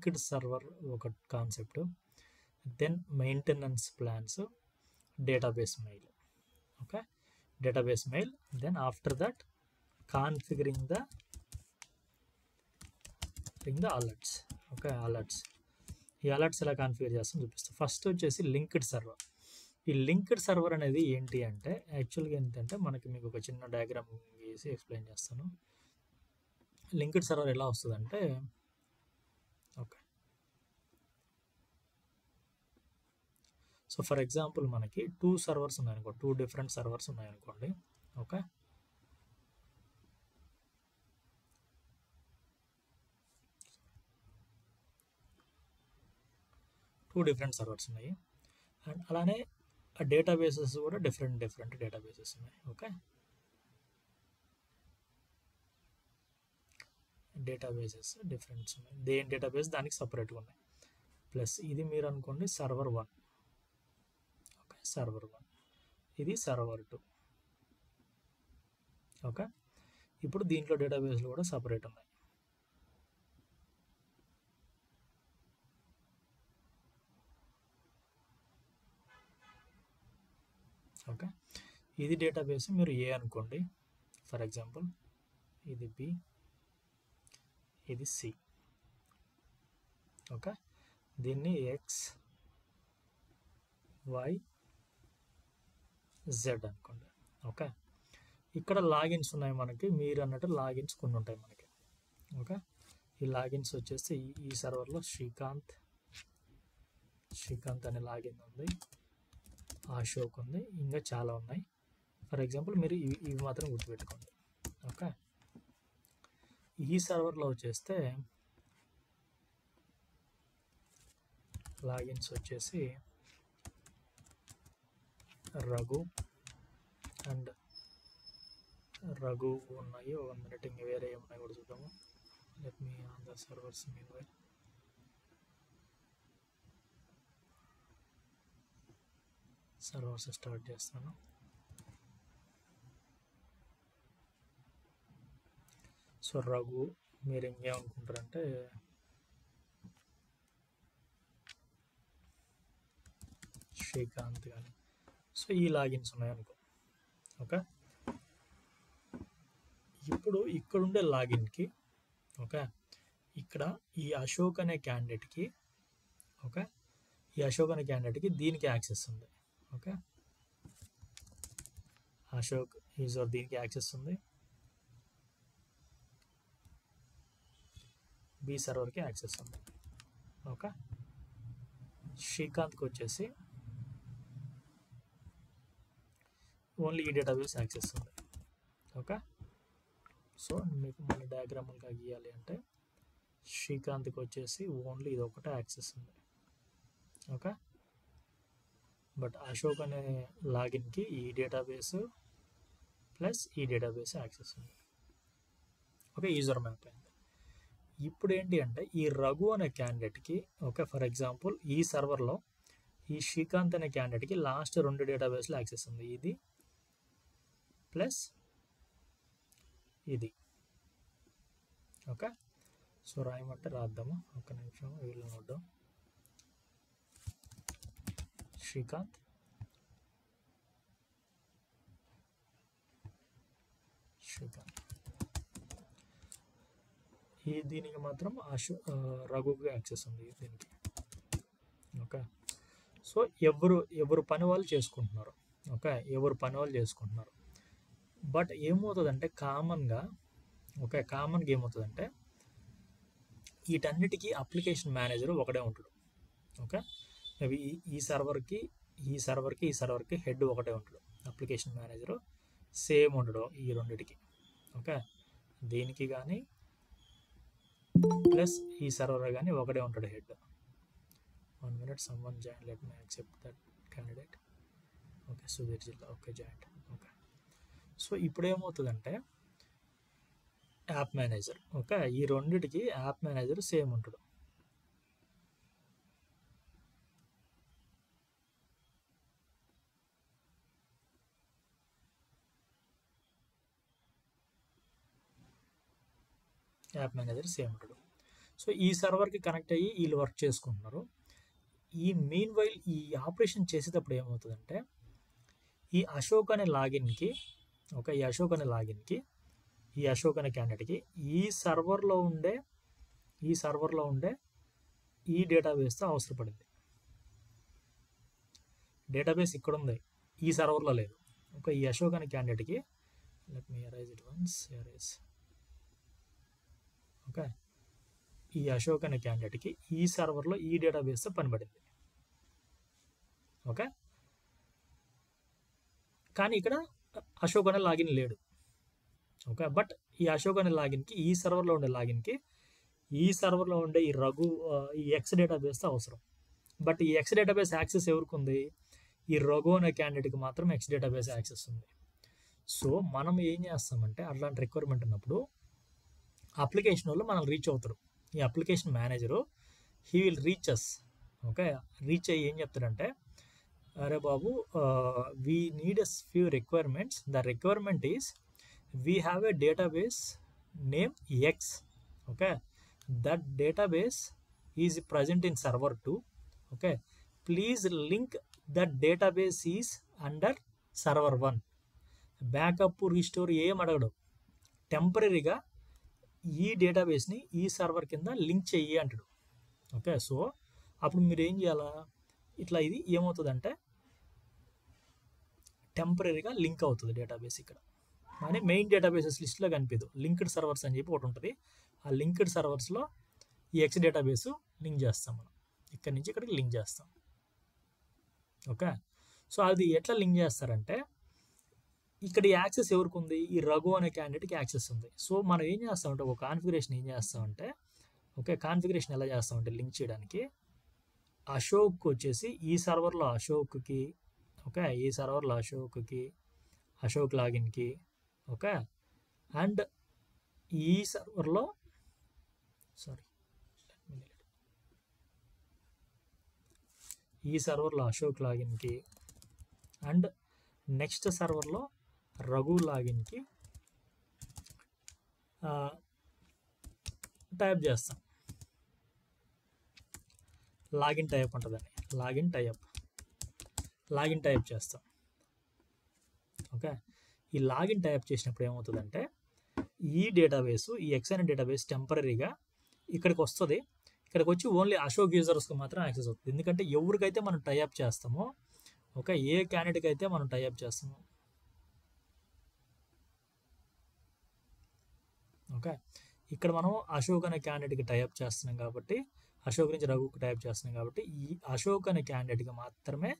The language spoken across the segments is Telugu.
లింక్డ్ సర్వర్ ఒక concept, then maintenance plans, database mail. Okay, database mail, then after that configuring the alerts. Okay, alerts. ఈ అలర్ట్స్ ఎలా కాన్ఫిగర్ చేస్తాం చూపిస్తాం. ఫస్ట్ వచ్చేసి లింక్డ్ సర్వర్. ఈ లింక్డ్ సర్వర్ అనేది ఏంటి అంటే యాక్చువల్గా ఏంటంటే మనకి మీకు ఒక చిన్న డయాగ్రామ్ గీసి ఎక్స్ప్లెయిన్ చేస్తాను. లింక్డ్ సర్వర్ ఎలా వస్తుందంటే, ఓకే, సో ఫర్ ఎగ్జాంపుల్ మనకి 2 సర్వర్స్ ఉన్నాయనుకో, 2 డిఫరెంట్ సర్వర్స్ ఉన్నాయనుకోండి. ఓకే, టూ డిఫరెంట్ సర్వర్స్ ఉన్నాయి. అండ్ అలానే డేటాబేసెస్ కూడా డిఫరెంట్ డేటాబేసెస్ ఉన్నాయి. ఓకే, డేటాబేసెస్ డిఫరెంట్స్ ఉన్నాయి. దేని డేటాబేస్ దానికి సపరేట్గా ఉన్నాయి. ప్లస్ ఇది మీరు అనుకోండి సర్వర్ 1. ఓకే, సర్వర్ 1, ఇది సర్వర్ 2. ఓకే, ఇప్పుడు దీంట్లో డేటాబేస్లు కూడా సపరేట్ ఉన్నాయి. ఓకే, ఇది డేటాబేస్ మీరు ఏ అనుకోండి ఫర్ ఎగ్జాంపుల్, ఇది బి, ఇది సి. ఓకే, దీన్ని ఎక్స్, వై, జెడ్ అనుకోండి. ఓకే, ఇక్కడ లాగిన్స్ ఉన్నాయి మనకి. మీరు అన్నట్టు లాగిన్స్ కొన్ని ఉంటాయి మనకి. ఓకే, ఈ లాగిన్స్ వచ్చేసి ఈ సర్వర్లో శ్రీకాంత్ అనే లాగిన్ ఉంది, అశోక్ ఉంది, ఇంకా చాలా ఉన్నాయి. ఫర్ ఎగ్జాంపుల్ మీరు ఇవి మాత్రం గుర్తుపెట్టుకోండి. ఓకే, ఈ సర్వర్లో వచ్చేస్తే లాగిన్స్ వచ్చేసి రఘు అండ్ రఘు ఉన్నాయి. 1 minute, ఇంక వేరే ఏమున్నాయి కూడా చూద్దాము. Let me on the servers meanwhile. Servers start చేస్తాను. సో రఘు, మీరు ఇంకేమనుకుంటారంటే శ్రీకాంత్ కానీ, సో ఈ లాగిన్స్ ఉన్నాయనుకో. ఓకే, ఇప్పుడు ఇక్కడ ఉండే లాగిన్కి, ఓకే, ఇక్కడ ఈ అశోక్ అనే క్యాండిడేట్కి, ఓకే, ఈ అశోక్ అనే క్యాండిడేట్కి దీనికి యాక్సెస్ ఉంది. ఓకే, అశోక్ యూజర్ దీనికి యాక్సెస్ ఉంది, బి సర్వర్కి యాక్సెస్ ఉంది. ఓకే, శ్రీకాంత్కి వచ్చేసి ఓన్లీ ఈ డేటాబేస్ యాక్సెస్ ఉంది. ఓకే, సో మీకు మన డయాగ్రామ్గా గీయాలి అంటే శ్రీకాంత్కి వచ్చేసి ఓన్లీ ఇది ఒకటే యాక్సెస్ ఉంది. ఓకే, బట్ అశోక్ అనే లాగిన్కి ఈ డేటాబేస్ ప్లస్ ఈ డేటాబేస్ యాక్సెస్ ఉంది. ఓకే, యూజర్ మ్యాప్ అయింది. ఇప్పుడు ఏంటి అంటే ఈ రఘు అనే క్యాండిడేట్కి, ఓకే, ఫర్ ఎగ్జాంపుల్ ఈ సర్వర్లో ఈ శ్రీకాంత్ అనే క్యాండిడేట్కి లాస్ట్ 2 డేటాబేస్లో యాక్సెస్ ఉంది, ఇది ప్లస్ ఇది. ఓకే, సో రాయమంటే రాద్దాము. ఒక్క నిమిషం వీళ్ళు నోద్దాం. శ్రీకాంత్, ఈ దీనికి మాత్రం రఘుకి యాక్సెస్ ఉంది దీనికి. ఓకే, సో ఎవరు పని వాళ్ళు చేసుకుంటున్నారు. ఓకే, ఎవరు పని వాళ్ళు చేసుకుంటున్నారు. బట్ ఏమవుతుందంటే కామన్గా ఏమవుతుందంటే వీటన్నిటికీ అప్లికేషన్ మేనేజర్ ఒకడే ఉంటాడు. ఓకే, మేబీ ఈ సర్వర్కి హెడ్ ఒకటే ఉంటాడు. అప్లికేషన్ మేనేజరు సేమ్ ఉండడు ఈ రెండిటికి. ఓకే, దీనికి కానీ ప్లస్ ఈ సర్వర్ కానీ ఒకటే ఉంటాడు head. 1 minute, someone join, let me accept that candidate. Okay, Sudheer జిల్లా. Okay, joint. ఓకే, సో ఇప్పుడు ఏమవుతుందంటే యాప్ మేనేజర్, ఓకే, ఈ రెండిటికి యాప్ మేనేజర్ సేమ్ ఉంటాడు. యాప్ మేనేజర్ సేమ్ ఉంటాడు. సో ఈ సర్వర్కి కనెక్ట్ అయ్యి వీళ్ళు వర్క్ చేసుకుంటున్నారు. ఈ మీన్ వైల్ ఈ ఆపరేషన్ చేసేటప్పుడు ఏమవుతుందంటే ఈ అశోక్ అనే లాగిన్కి ఈ అశోక్ అనే లాగిన్కి ఈ అశోక్ అనే క్యాండిడేట్కి ఈ సర్వర్లో ఉండే ఈ డేటాబేస్తో అవసరపడింది. డేటాబేస్ ఇక్కడ ఉంది, ఈ సర్వర్లో లేదు. ఈ అశోక్ అనే క్యాండిడేట్కి let me arise it once arise. ఈ అశోక్ అనే క్యాండిడేట్కి ఈ సర్వర్లో ఈ డేటాబేస్తో పనిపడింది. కానీ ఇక్కడ అశోక్ అనే లాగిన్ లేడు. బట్ ఈ అశోక్ అనే లాగిన్కి ఈ సర్వర్లో ఉండే లాగిన్కి ఈ సర్వర్లో ఉండే ఈ ఈ ఎక్స్ డేటాబేస్తో అవసరం. బట్ ఈ ఎక్స్ డేటాబేస్ యాక్సెస్ ఎవరికి ఉంది? ఈ రఘు అనే క్యాండిడేట్కి మాత్రం ఎక్స్ డేటాబేస్ యాక్సెస్ ఉంది. సో మనం ఏం చేస్తామంటే అట్లాంటి రిక్వైర్మెంట్ ఉన్నప్పుడు అప్లికేషన్ వాళ్ళు మనం రీచ్ అవుతారు. ఈ application manager he will reach us. Reach అయ్యి ఏం చెప్తాడంటే, అరే బాబు, we need a few requirements. The requirement is we have a database name X. That database is present in server 2. Please link that database is under server 1. Backup restore ఏం అడగడు, టెంపరీగా ఈ డేటాబేస్ని ఈ సర్వర్ కింద లింక్ చెయ్యి అంటాడు. సో అప్పుడు మీరు ఏం చేయాలా? ఇట్లా ఇది ఏమవుతుందంటే టెంపరీగా లింక్ అవుతుంది డేటాబేస్ ఇక్కడ, కానీ మెయిన్ డేటాబేసెస్ లిస్ట్లో కనిపించదు. లింక్డ్ సర్వర్స్ అని చెప్పి ఒకటి ఉంటుంది. ఆ లింక్డ్ సర్వర్స్లో ఈ ఎక్స్ డేటాబేస్ లింక్ చేస్తాం మనం. ఇక్కడ నుంచి ఇక్కడికి లింక్ చేస్తాం. సో అది ఎట్లా లింక్ చేస్తారంటే, ఇక్కడ ఈ యాక్సెస్ ఎవరికి ఉంది? ఈ రఘు అనే క్యాండిడేట్కి యాక్సెస్ ఉంది. సో మనం ఏం చేస్తామంటే ఒక కాన్ఫిగరేషన్ ఏం చేస్తామంటే కాన్ఫిగరేషన్ ఎలా చేస్తామంటే లింక్ చేయడానికి అశోక్ వచ్చేసి ఈ సర్వర్లో అశోక్కి ఈ సర్వర్లో అశోక్ లాగిన్కి అండ్ ఈ సర్వర్లో అశోక్ లాగిన్కి అండ్ నెక్స్ట్ సర్వర్లో రఘు లాగిన్కి టైప్ చేస్తాం. లాగిన్ టైప్ ఉంటుందని లాగిన్ టైప్ చేస్తాం. ఈ లాగిన్ టైప్ చేసినప్పుడు ఏమవుతుందంటే ఈ డేటాబేస్, ఈ ఎక్స్ అనే డేటాబేస్ టెంపరీగా ఇక్కడికి వస్తుంది. ఇక్కడికి వచ్చి ఓన్లీ అశోక్ యూజర్స్కి మాత్రం యాక్సెస్ అవుతుంది. ఎందుకంటే ఎవరికైతే మనం టైప్ చేస్తామో ఏ క్యాండిడేట్కి అయితే మనం టైప్ చేస్తామో ఇక్కడ మనం అశోక్ అనే క్యాండిడేట్కి టైప్ చేస్తున్నాం కాబట్టి, అశోక్ నుంచి రఘుకి టైప్ చేస్తున్నాం కాబట్టి ఈ అశోక్ అనే క్యాండిడేట్కి మాత్రమే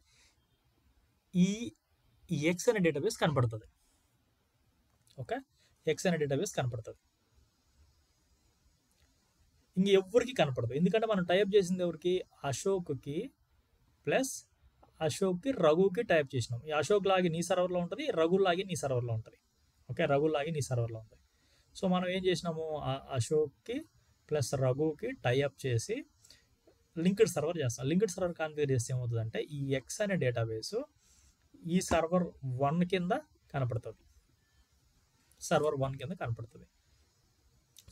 ఈ ఎక్స్ అనే డేటాబేస్ కనపడుతుంది. ఎక్స్ అనే డేటాబేస్ కనపడుతుంది, ఇంక ఎవరికి కనపడదు. ఎందుకంటే మనం టైప్ చేసింది ఎవరికి? అశోక్కి ప్లస్ అశోక్కి రఘుకి టైప్ చేసినాం. ఈ అశోక్ లాగిన్ ఈ సర్వర్లో ఉంటుంది, రఘు లాగిన్ ఈ సర్వర్లో ఉంటుంది. రఘు లాగిన్ ఈ సర్వర్లో ఉంటుంది. సో మనం ఏం చేసినాము? అశోక్కి ప్లస్ రఘుకి టైఅప్ చేసి లింక్డ్ సర్వర్ చేస్తాం. లింక్డ్ సర్వర్ కాన్ఫిగర్ చేస్తే ఏమవుతుందంటే ఈ ఎక్స్ అనే డేటాబేసు ఈ సర్వర్ 1 కింద కనపడుతుంది.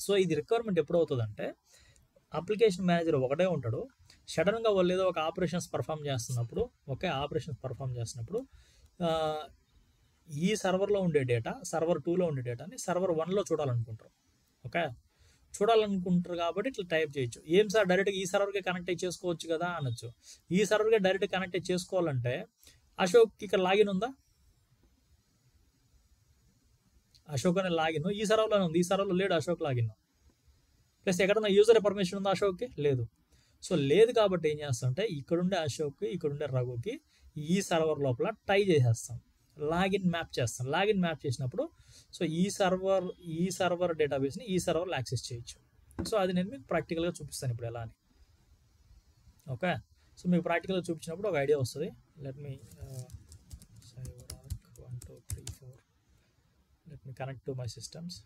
సో ఇది రిక్వైర్మెంట్ ఎప్పుడు అవుతుందంటే అప్లికేషన్ మేనేజర్ ఒకటే ఉంటాడు. సడన్గా వాళ్ళు ఏదో ఒక ఆపరేషన్స్ పర్ఫామ్ చేస్తున్నప్పుడు ఈ సర్వర్లో ఉండే డేటా సర్వర్ 2లో ఉండే డేటాని సర్వర్ 1లో చూడాలనుకుంటారు. కాబట్టి ఇట్లా టైప్ చేయొచ్చు. ఏం సార్ డైరెక్ట్గా ఈ సర్వర్కి కనెక్ట్ అయ్యి చేసుకోవచ్చు కదా అనొచ్చు. ఈ సర్వర్కి డైరెక్ట్గా కనెక్ట్ అయ్యి చేసుకోవాలంటే అశోక్కి ఇక్కడ లాగిన్ ఉందా? అశోక్ అనే లాగిన్ ఈ సర్వర్లోనే ఉంది, ఈ సర్వర్లో లేడు అశోక్ లాగిన్. ప్లస్ ఎక్కడన్నా యూజర్ పర్మిషన్ ఉందా అశోక్కి? లేదు. సో లేదు కాబట్టి ఏం చేస్తామంటే ఇక్కడుండే అశోక్కి ఇక్కడుండే రఘుకి ఈ సర్వర్ లోపల టై చేసేస్తాం, లాగిన్ మ్యాప్ చేస్తాం. లాగిన్ మ్యాప్ చేసినప్పుడు సో ఈ సర్వర్ డేటాబేస్ని ఈ సర్వర్లో యాక్సెస్ చేయొచ్చు. సో అది నేను మీకు ప్రాక్టికల్గా చూపిస్తాను ఇప్పుడు ఎలా అని. సో మీకు ప్రాక్టికల్గా చూపించినప్పుడు ఒక ఐడియా వస్తుంది. Let me 1 2 3 4 let me connect to my systems.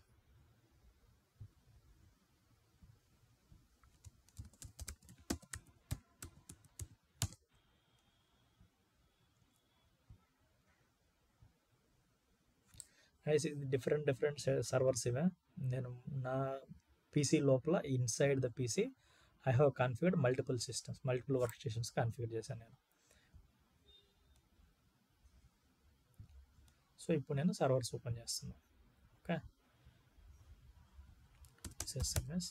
Different servers ఇవే. నేను పీసీ లోపల inside the PC I have configured multiple systems, multiple work stations configure చేశాను నేను. సో ఇప్పుడు నేను సర్వర్స్ ఓపెన్ చేస్తున్నాను. ఓకే, ఎస్ఎంఎస్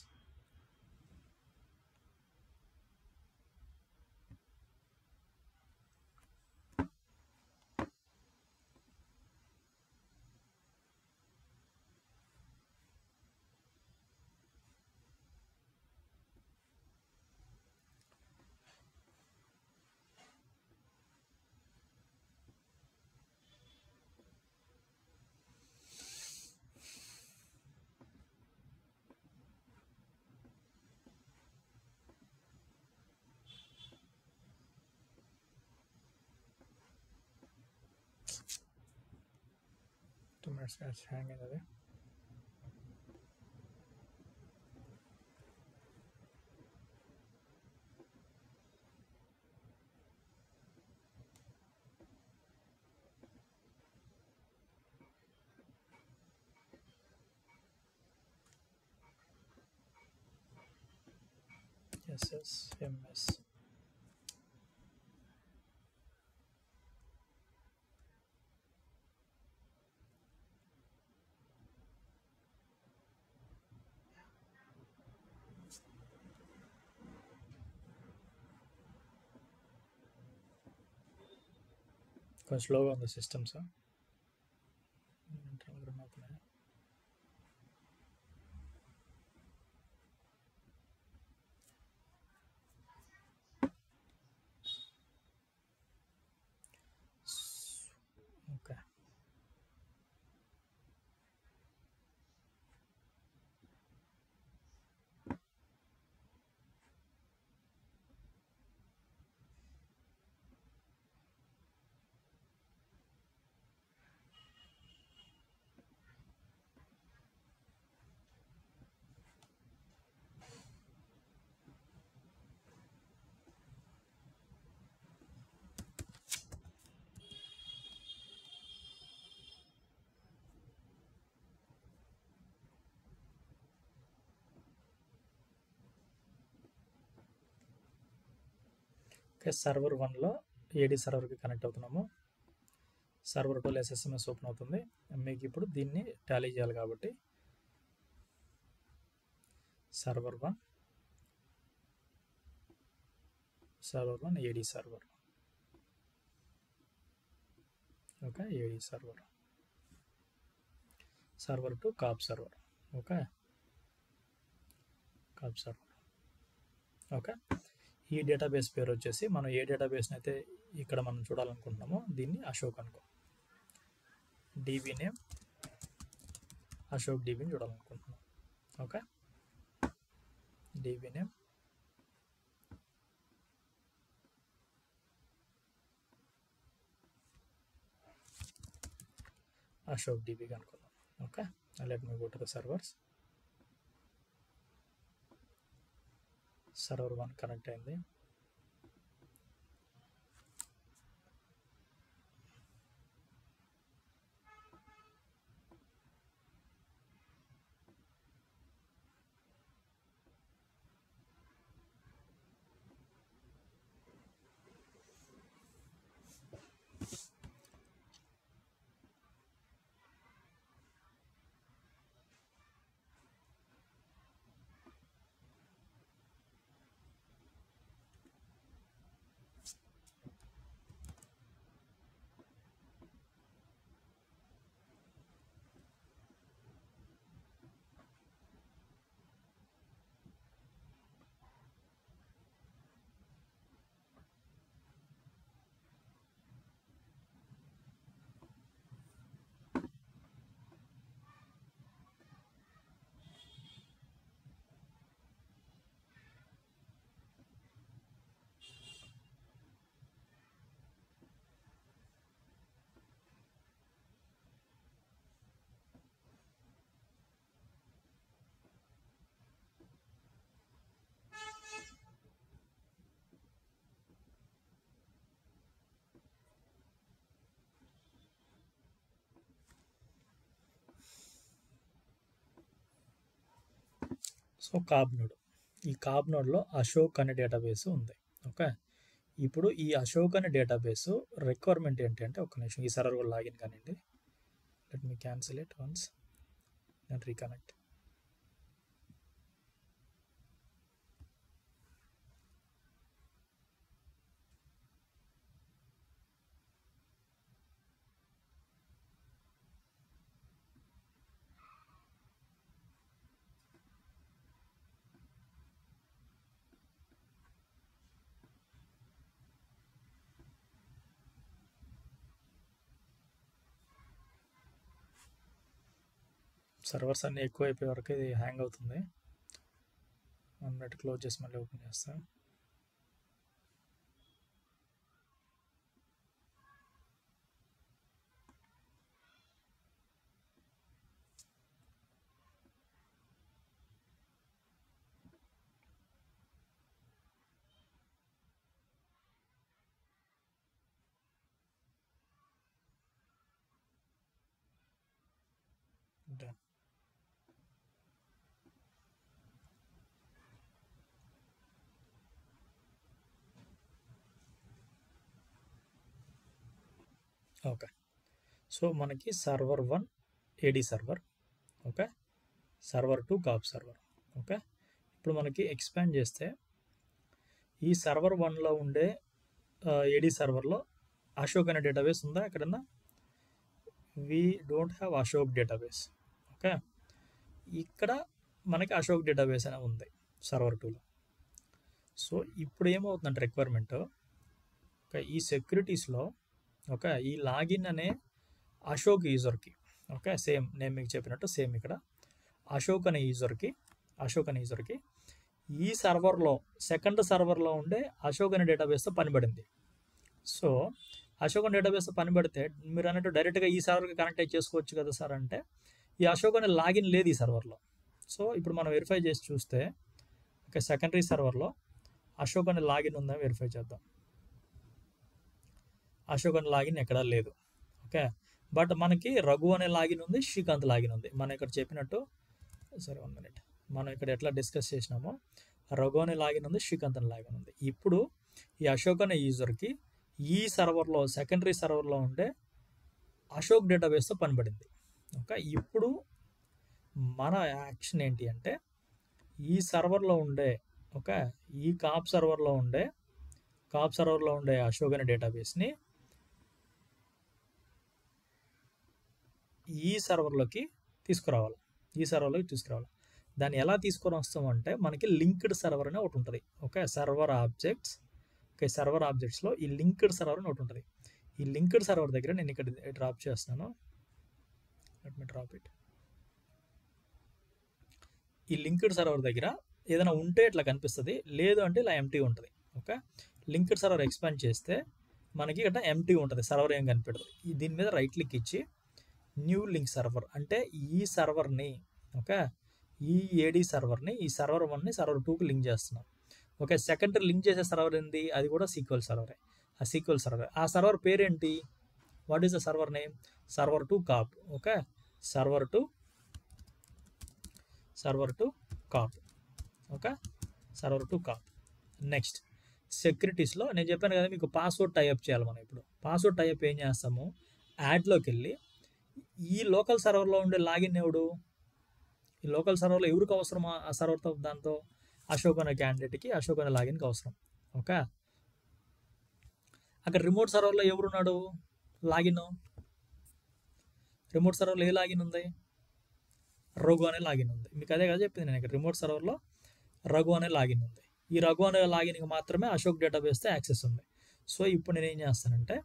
హ్యాంగ్ అయింది. ఎస్ఎస్ఎంఎస్ కొంచెం స్లోగా ఉంది సిస్టమ్స్. Okay, okay. సర్వర్ 1లో ఏడీ సర్వర్కి కనెక్ట్ అవుతున్నాము. సర్వర్ 2లో ఎస్ఎస్ఎంఎస్ ఓపెన్ అవుతుంది. మీకు ఇప్పుడు దీన్ని టాలీ చేయాలి కాబట్టి server 1 AD server. Okay, AD server. Server 2 కాప్ సర్వర్. ఓకే, కాప్ సర్వర్. ఓకే, ఈ డేటాబేస్ పేరు వచ్చేసి మనం ఏ డేటాబేస్ని అయితే ఇక్కడ మనం చూడాలనుకుంటున్నామో దీన్ని అశోక్ అనుకో. డీబీ నేమ్ అశోక్ డీబీని చూడాలనుకుంటున్నాం. ఓకే, డీబీ నేమ్ అశోక్ డీబీకి అనుకుందాం. Okay, let me go to the servers. Server 1 connect అయింది. సో కాబ్ నోడ్, ఈ కాబ్ నోడ్లో అశోక్ అనే డేటాబేస్ ఉంది. ఓకే, ఇప్పుడు ఈ అశోక్ అనే డేటాబేస్ రిక్వైర్మెంట్ ఏంటి అంటే, ఒక్క నిమిషం ఈ సర్వర్ కూడా లాగిన్ కానివ్వండి. Let me cancel it once and reconnect. Servers అన్నీ ఎక్కువ అయిపోయే వరకు ఇది హ్యాంగ్ అవుతుంది. 1 మినిట్ క్లోజ్ చేసి మళ్ళీ ఓపెన్ చేస్తాను. డన్. ఓకే, సో మనకి server 1 AD server, okay, server 2 కాబ్ సర్వర్. ఓకే, ఇప్పుడు మనకి ఎక్స్పాండ్ చేస్తే ఈ సర్వర్ 1లో ఉండే ఏడీ సర్వర్లో అశోక్ అనే డేటాబేస్ ఉందా ఎక్కడన్నా? We don't have Ashok database. Okay, ఇక్కడ మనకి అశోక్ డేటాబేస్ అనే ఉంది సర్వర్ 2లో. సో ఇప్పుడు ఏమవుతుందంటే రిక్వైర్మెంట్, ఓకే, ఈ సెక్యూరిటీస్లో ఓకే ఈ లాగిన్ అనే అశోక్ యూజర్కి, ఓకే సేమ్ నేను మీకు చెప్పినట్టు సేమ్ ఇక్కడ అశోక్ అనే యూజర్కి ఈ సర్వర్లో సెకండ్ సర్వర్లో ఉండే అశోక్ అనే డేటాబేస్తో పనిపడింది. సో అశోక్ అనే డేటాబేస్తో పనిపడితే మీరు అన్నట్టు డైరెక్ట్గా ఈ సర్వర్కి కనెక్ట్ అయ్యి చేసుకోవచ్చు కదా సార్ అంటే, ఈ అశోక్ అనే లాగిన్ లేదు ఈ సర్వర్లో. సో ఇప్పుడు మనం వెరిఫై చేసి చూస్తే ఓకే సెకండరీ సర్వర్లో అశోక్ అనే లాగిన్ ఉందని వెరిఫై చేద్దాం. అశోక్ అనే లాగిన్ ఎక్కడా లేదు. ఓకే, బట్ మనకి రఘు అనే లాగిన్ ఉంది, శ్రీకాంత్ లాగిన్ ఉంది. మనం ఇక్కడ చెప్పినట్టు సరే 1 మినిట్, మనం ఇక్కడ ఎట్లా డిస్కస్ చేసినామో రఘు అనే లాగిన్ ఉంది, శ్రీకాంత్ అనే లాగిన్ ఉంది. ఇప్పుడు ఈ అశోక్ అనే యూజర్కి ఈ సర్వర్లో సెకండరీ సర్వర్లో ఉండే అశోక్ డేటాబేస్తో పనిపడింది. ఓకే, ఇప్పుడు మన యాక్షన్ ఏంటి అంటే ఈ సర్వర్లో ఉండే ఓకే ఈ కాబ్ సర్వర్లో ఉండే అశోక్ అనే డేటాబేస్ని ఈ సర్వర్లోకి తీసుకురావాలి. దాన్ని ఎలా తీసుకొని వస్తామంటే మనకి లింక్డ్ సర్వర్ అనే ఒకటి ఉంటుంది. ఓకే, సర్వర్ ఆబ్జెక్ట్స్లో ఈ లింక్డ్ సర్వర్ అని ఒకటి ఉంటుంది. ఈ లింక్డ్ సర్వర్ దగ్గర నేను ఇక్కడ డ్రాప్ చేస్తున్నాను. Let me drop it. ఈ లింక్డ్ సర్వర్ దగ్గర ఏదైనా ఉంటే ఇట్లా కనిపిస్తుంది, లేదు అంటే ఇలా ఎంటీ ఉంటుంది. ఓకే, లింక్డ్ సర్వర్ ఎక్స్పాండ్ చేస్తే మనకి ఇక్కడ ఎంటీ ఉంటుంది, సర్వర్ ఏం కనిపెడదు. దీని మీద రైట్ క్లిక్ ఇచ్చి న్యూ లింక్ సర్వర్ అంటే ఈ సర్వర్ని ఓకే ఈ ఏడీ సర్వర్ని ఈ సర్వర్ 1ని సర్వర్ 2కి లింక్ చేస్తున్నాం. ఓకే, సెకండరీ లింక్ చేసే సర్వర్ ఏంది? అది కూడా సీక్వెల్ సర్వరే. ఆ సర్వర్ పేరేంటి? What is the server name? Server 2 కాబ్. ఓకే, సర్వర్ 2 కాబ్. ఓకే, సర్వర్ 2 కాబ్. నెక్స్ట్ సెక్యూరిటీస్లో నేను చెప్పాను కదా మీకు పాస్వర్డ్ టైఅప్ చేయాలి. మనం ఇప్పుడు పాస్వర్డ్ టైఅప్ ఏం చేస్తాము, యాడ్లోకి వెళ్ళి ఈ లోకల్ సర్వర్లో ఉండే లాగిన్ ఎవడు, ఈ లోకల్ సర్వర్లో ఎవరికి అవసరం ఆ సర్వర్తో, దాంతో అశోక్ అనే క్యాండిడేట్కి అశోక్ అనే లాగిన్కి అవసరం. ఓకే, అక్కడ రిమోట్ సర్వర్లో ఎవరున్నాడు లాగిన్? రిమోట్ సర్వర్లో ఏ లాగిన్ ఉంది? రఘు అనే లాగిన్ ఉంది. మీకు అదే కదా చెప్పింది నేను ఇక్కడ, రిమోట్ సర్వర్లో రఘు అనే లాగిన్ ఉంది. ఈ రఘు అనే లాగిన్కి మాత్రమే అశోక్ డేటాబేస్తో యాక్సెస్ ఉంది. సో ఇప్పుడు నేనేం చేస్తానంటే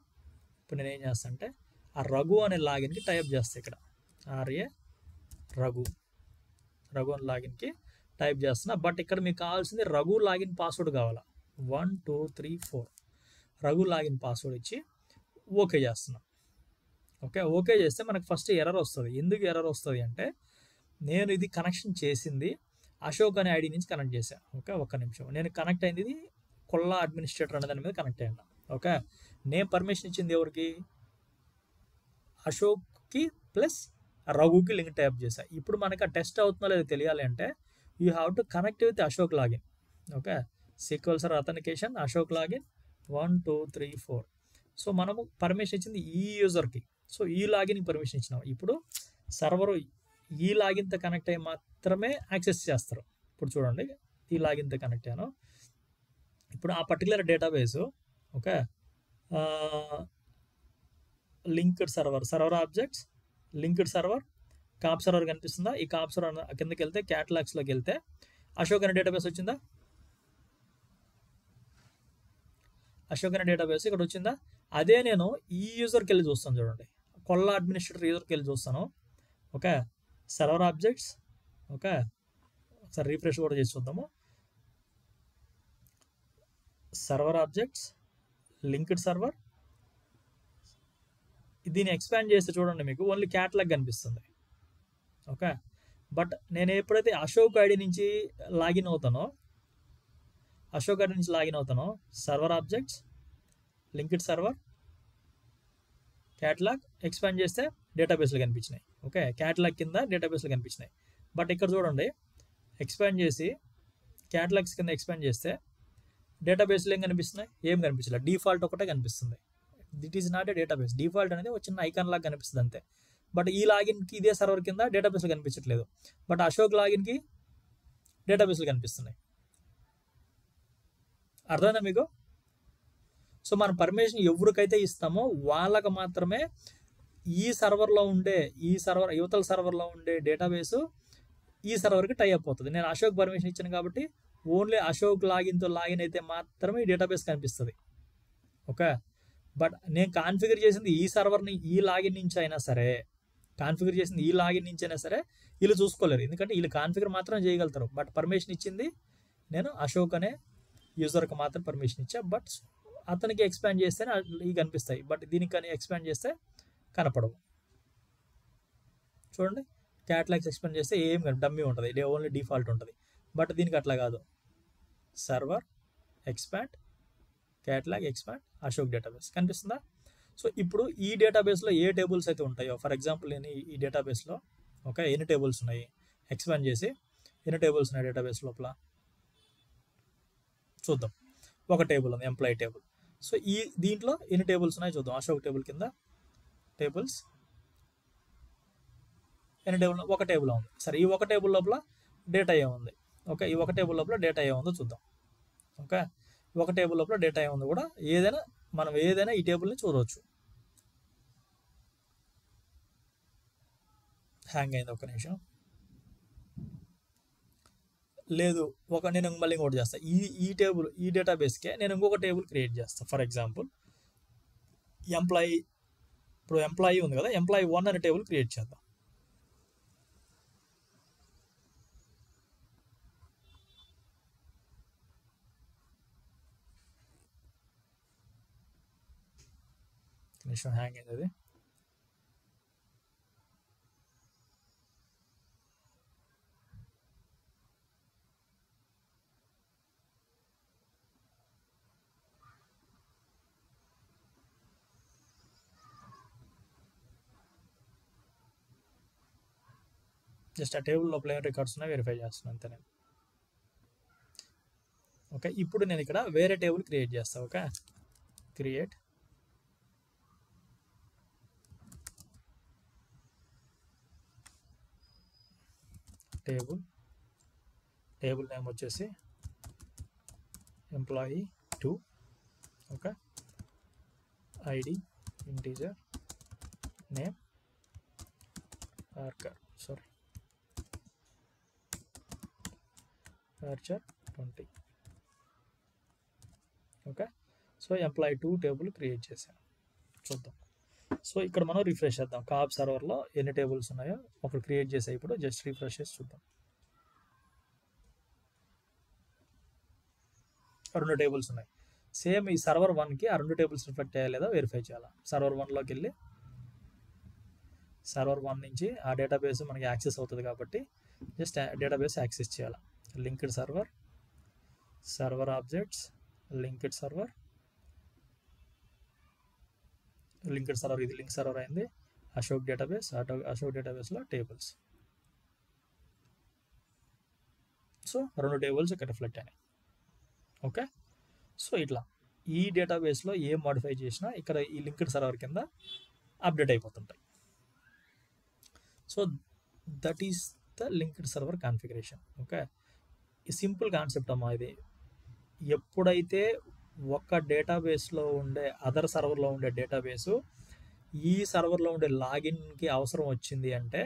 ఆ రఘు అనే లాగిన్కి టైప్ చేస్తాను. ఇక్కడ ఆర్ఏ రఘు అనే లాగిన్కి టైప్ చేస్తున్నా. బట్ ఇక్కడ మీకు కావాల్సింది రఘు లాగిన్ పాస్వర్డ్ కావాలా. 1 2 3 4 రఘు లాగిన్ పాస్వర్డ్ ఇచ్చి ఓకే చేస్తున్నాం. ఓకే చేస్తే మనకు ఫస్ట్ ఎర్రర్ వస్తుంది. ఎందుకు ఎర్రర్ వస్తుంది అంటే నేను ఇది కనెక్షన్ చేసింది అశోక్ అనే ఐడి నుంచి కనెక్ట్ చేశాను. ఓకే, ఒక్క నిమిషం, నేను కనెక్ట్ అయింది ఇది కొల్లా అడ్మినిస్ట్రేటర్ అనే దాని మీద కనెక్ట్ అయ్యాను. ఓకే, నేను పర్మిషన్ ఇచ్చింది ఎవరికి? అశోక్కి ప్లస్ రఘుకి లింక్ టైప్ చేశాను. ఇప్పుడు మనకి ఆ టెస్ట్ అవుతుందో లేదో తెలియాలి అంటే you have to connect with Ashok login. Okay, SQL server authentication, Ashok login 1 2 3 4. So మనము పర్మిషన్ ఇచ్చింది ఈ యూజర్కి. సో ఈ లాగిన్కి పర్మిషన్ ఇచ్చినాం. ఇప్పుడు సర్వర్ ఈ లాగిన్తో కనెక్ట్ అయ్యి మాత్రమే యాక్సెస్ చేస్తారు. ఇప్పుడు చూడండి, ఈ లాగిన్తో కనెక్ట్ అయ్యాను. ఇప్పుడు ఆ particular database okay, linked server objects, linked server, కాప్ సర్వర్ కనిపిస్తుందా? ఈ కాప్ సర్వర్ కిందకి వెళ్తే క్యాటలాగ్స్లోకి వెళ్తే అశోక్ అనే డేటాబేస్ వచ్చిందా? అశోక్ అనే డేటాబేస్ ఇక్కడ వచ్చిందా? అదే నేను ఈ యూజర్కి వెళ్ళి చూస్తాను. చూడండి, కొల్ల అడ్మినిస్ట్రేటర్ యూజర్కి వెళ్ళి చూస్తాను. Okay, server objects. ఓకే, ఒకసారి రీఫ్రెష్ కూడా చేసి చూద్దాము. Server objects, linked server. దీన్ని ఎక్స్పాండ్ చేస్తే చూడండి మీకు ఓన్లీ క్యాటలాగ్ కనిపిస్తుంది. ఓకే, బట్ నేను ఎప్పుడైతే అశోక్ ఐడి నుంచి లాగిన్ అవుతానో server objects, linked server, catalogue expand చేస్తే డేటాబేస్లు కనిపించినాయి. ఓకే, క్యాటలాగ్ కింద డేటాబేస్లు కనిపించినాయి. బట్ ఇక్కడ చూడండి, ఎక్స్పాండ్ చేసి క్యాటలాగ్స్ కింద ఎక్స్పాండ్ చేస్తే డేటాబేస్లు ఏం కనిపిస్తున్నాయి? ఏం కనిపించలేదు. డిఫాల్ట్ ఒకటే కనిపిస్తుంది. That is not a database. Default అనేది ఒక చిన్న ఐకాన్ లాగా కనిపిస్తుంది అంతే. బట్ ఈ లాగిన్కి ఇదే సర్వర్ కింద డేటాబేస్లు కనిపించట్లేదు. బట్ అశోక్ లాగిన్కి డేటాబేస్లు కనిపిస్తున్నాయి. అర్థమైందా మీకు? సో మనం పర్మిషన్ ఎవరికైతే ఇస్తామో వాళ్ళకి మాత్రమే ఈ యువతల సర్వర్లో ఉండే డేటాబేసు ఈ సర్వర్కి టై అప్ అవుతుంది. నేను అశోక్ పర్మిషన్ ఇచ్చాను కాబట్టి ఓన్లీ అశోక్ లాగిన్తో లాగిన్ అయితే మాత్రమే ఈ డేటాబేస్ కనిపిస్తుంది. ఓకే, బట్ నేను కాన్ఫిగర్ చేసింది ఈ సర్వర్ని ఈ లాగిన్ నుంచి అయినా సరే వీళ్ళు చూసుకోలేరు. ఎందుకంటే వీళ్ళు కాన్ఫిగర్ మాత్రం చేయగలుగుతారు. బట్ పర్మిషన్ ఇచ్చింది నేను అశోక్ అనే యూజర్కి మాత్రం పర్మిషన్ ఇచ్చా. బట్ అతనికి ఎక్స్పాండ్ చేస్తేనే ఇవి కనిపిస్తాయి. బట్ దీనికి కానీ ఎక్స్పాండ్ చేస్తే కనపడవు. చూడండి, క్యాటలాగ్స్ ఎక్స్పాండ్ చేస్తే ఏం డమ్మీ ఉంటుంది, ఓన్లీ డిఫాల్ట్ ఉంటుంది. బట్ దీనికి అట్లా కాదు. Server expand, catalogue expand, Ashok database కనిపిస్తుందా? సో ఇప్పుడు ఈ డేటాబేస్లో ఏ టేబుల్స్ అయితే ఉంటాయో, ఫర్ ఎగ్జాంపుల్ నేను ఈ డేటాబేస్లో ఓకే ఎన్ని టేబుల్స్ ఉన్నాయి ఎక్స్పాండ్ చేసి ఎన్ని టేబుల్స్ ఉన్నాయి డేటాబేస్ లోపల చూద్దాం. ఒక టేబుల్ ఉంది, ఎంప్లాయీ టేబుల్. సో దీంట్లో ఎన్ని టేబుల్స్ ఉన్నాయి చూద్దాం. అశోక్ టేబుల్ కింద టేబుల్స్ ఎన్ని టేబుల్? ఒక టేబుల్ ఉంది. సరే, ఈ ఒక టేబుల్ లోపల డేటా ఏముంది? ఓకే, ఈ ఒక టేబుల్ లోపల డేటా ఏముందో చూద్దాం. ఓకే, ఒక టేబుల్ లోపల డేటా ఏముంది కూడా మనం ఏదైనా ఈ టేబుల్ని చూడవచ్చు. హ్యాంగ్ అయింది, ఒక నిమిషం. లేదు, నేను మళ్ళీ ఇంకోటి చేస్తాను. ఈ డేటాబేస్కే నేను ఇంకొక టేబుల్ క్రియేట్ చేస్తాను. ఫర్ ఎగ్జాంపుల్ ఎంప్లాయీ ఉంది కదా, ఎంప్లాయీ 1 అనే టేబుల్ క్రియేట్ చేద్దాం. నిమిషం, హ్యాంగ్ అయింది అది. జస్ట్ ఆ టేబుల్ లోపల ఏం రికార్డ్స్ ఉన్నా వెరిఫై చేస్తున్నాను అంతే నేను. ఓకే, ఇప్పుడు నేను ఇక్కడ వేరే టేబుల్ క్రియేట్ చేస్తాను. ఓకే, క్రియేట్ టేబుల్ నేమ్ వచ్చేసి employee 2. Okay, ID integer, name Archer 20. Okay, so employee 2 table create చేశాను. చూద్దాం. సో ఇక్కడ మనం రిఫ్రెష్ చేద్దాం. కాప్ సర్వర్లో ఎన్ని టేబుల్స్ ఉన్నాయో ఒకటి క్రియేట్ చేసే. ఇప్పుడు జస్ట్ రిఫ్రెష్ చేసి చూద్దాం. 2 టేబుల్స్ ఉన్నాయి. సేమ్ ఈ సర్వర్ 1కి ఆ 2 టేబుల్స్ రిఫ్లెక్ట్ అయ్యా లేదా వెరిఫై చేయాలి. సర్వర్ 1లోకి వెళ్ళి సర్వర్ 1 నుంచి ఆ డేటాబేస్ మనకి యాక్సెస్ అవుతుంది కాబట్టి జస్ట్ డేటాబేస్ యాక్సెస్ చేయాలి. Linked server, server objects, linked server, ఇది లింక్ సర్వర్ అయింది. అశోక్ డేటాబేస్లో టేబుల్స్. సో 2 టేబుల్స్ ఇక్కడ రిఫ్లెక్ట్ అయినాయి. ఓకే, సో ఇట్లా ఈ డేటాబేస్లో ఏం మాడిఫై చేసినా ఇక్కడ ఈ లింక్డ్ సర్వర్ కింద అప్డేట్ అయిపోతుంటాయి. So that is the linked server configuration. Okay, ఈ సింపుల్ కాన్సెప్ట్ అమ్మా ఇది. ఎప్పుడైతే ఒక డేటాబేస్లో ఉండే అదర్ సర్వర్లో ఉండే డేటాబేసు ఈ సర్వర్లో ఉండే లాగిన్కి అవసరం వచ్చింది అంటే,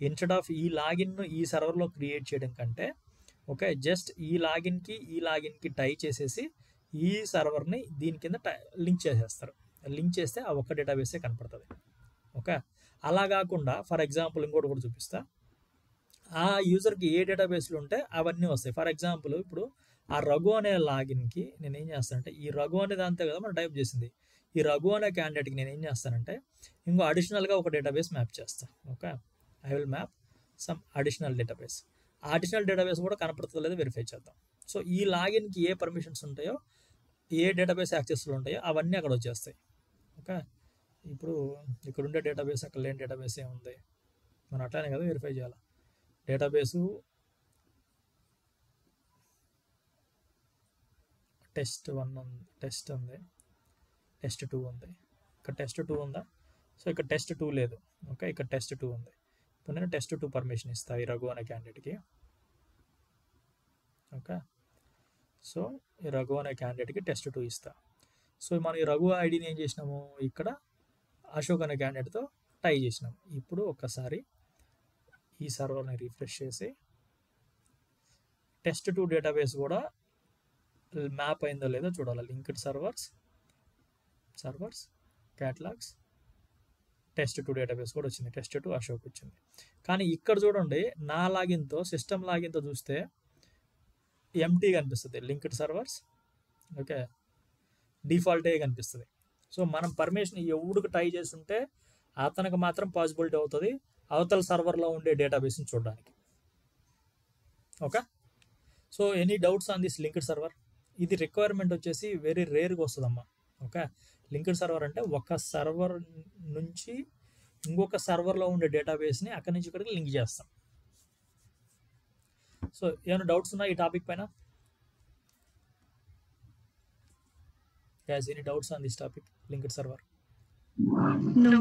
ఇన్స్టెడ్ ఆఫ్ ఈ లాగిన్ను ఈ సర్వర్లో క్రియేట్ చేయడం కంటే, ఓకే, జస్ట్ ఈ లాగిన్కి టై చేసేసి ఈ సర్వర్ని దీని కింద లింక్ చేసేస్తారు. లింక్ చేస్తే ఆ ఒక్క డేటాబేసే కనపడుతుంది. ఓకే, అలా కాకుండా ఫర్ ఎగ్జాంపుల్ ఇంకోటి కూడా చూపిస్తా. ఆ యూజర్కి ఏ డేటాబేస్లు ఉంటే అవన్నీ వస్తాయి. ఫర్ ఎగ్జాంపుల్ ఇప్పుడు ఆ రఘు అనే లాగిన్కి నేను ఏం చేస్తానంటే, ఈ రఘు అనే దాంతో కదా మనం టైప్ చేసింది, ఈ రఘు అనే క్యాండిడేట్కి నేను ఏం చేస్తానంటే ఇంకో అడిషనల్గా ఒక డేటాబేస్ మ్యాప్ చేస్తాను. Okay, I will map some additional database. ఆ అడిషనల్ డేటాబేస్ కూడా కనపడుతుందో లేదో వెరిఫై చేద్దాం. సో ఈ లాగిన్కి ఏ పర్మిషన్స్ ఉంటాయో, ఏ డేటాబేస్ యాక్సెస్లు ఉంటాయో అవన్నీ అక్కడ వచ్చేస్తాయి. ఓకే, ఇప్పుడు ఇక్కడ ఉండే డేటాబేస్ అక్కడ లేని డేటాబేస్ ఏముంది, మనం అట్లానే కదా వెరిఫై చేయాలి. డేటాబేసు టెస్ట్1 ఉంది, టెస్ట్ ఉంది, టెస్ట్2 ఉంది. ఇక్కడ టెస్ట్2 ఉందా? సో ఇక్కడ టెస్ట్2 లేదు. ఓకే, ఇక్కడ టెస్ట్2 ఉంది. ఇప్పుడు నేను టెస్ట్2 పర్మిషన్ ఇస్తాను ఈ రఘు అనే క్యాండిడేట్కి. ఓకే, సో ఈ రఘు అనే క్యాండిడేట్కి టెస్ట్2 ఇస్తా. సో మనం ఈ రఘు ఐడిని ఏం చేసినాము, ఇక్కడ అశోక్ అనే క్యాండిడేట్తో టై చేసినాము. ఇప్పుడు ఒక్కసారి ఈ సర్వర్ని రిఫ్రెష్ చేసి టెస్ట్2 డేటాబేస్ కూడా మ్యాప్ అయిందో లేదో చూడాలి. Linked servers catalogues test two database కూడా వచ్చింది, టెస్ట్2 అశోక్ వచ్చింది. కానీ ఇక్కడ చూడండి, నా లాగిన్తో సిస్టమ్ లాగిన్తో చూస్తే ఎంటీ కనిపిస్తుంది లింక్డ్ సర్వర్స్. ఓకే, డిఫాల్టే కనిపిస్తుంది. సో మనం పర్మిషన్ ఎవడికి ట్రై చేస్తుంటే అతనికి మాత్రం పాసిబిలిటీ అవుతుంది అవతల సర్వర్లో ఉండే డేటాబేస్ని చూడడానికి. Okay, so any doubts on this linked server? ఇది రిక్వైర్మెంట్ వచ్చేసి వెరీ రేర్గా వస్తుందమ్మా. ఓకే, లింక్డ్ సర్వర్ అంటే ఒక సర్వర్ నుంచి ఇంకొక సర్వర్లో ఉండే డేటాబేస్ని అక్కడి నుంచి ఇక్కడికి లింక్ చేస్తాం. సో ఏమైనా డౌట్స్ ఉన్నాయి ఈ టాపిక్ పైన? Guys, any doubts on this topic, linked server? No.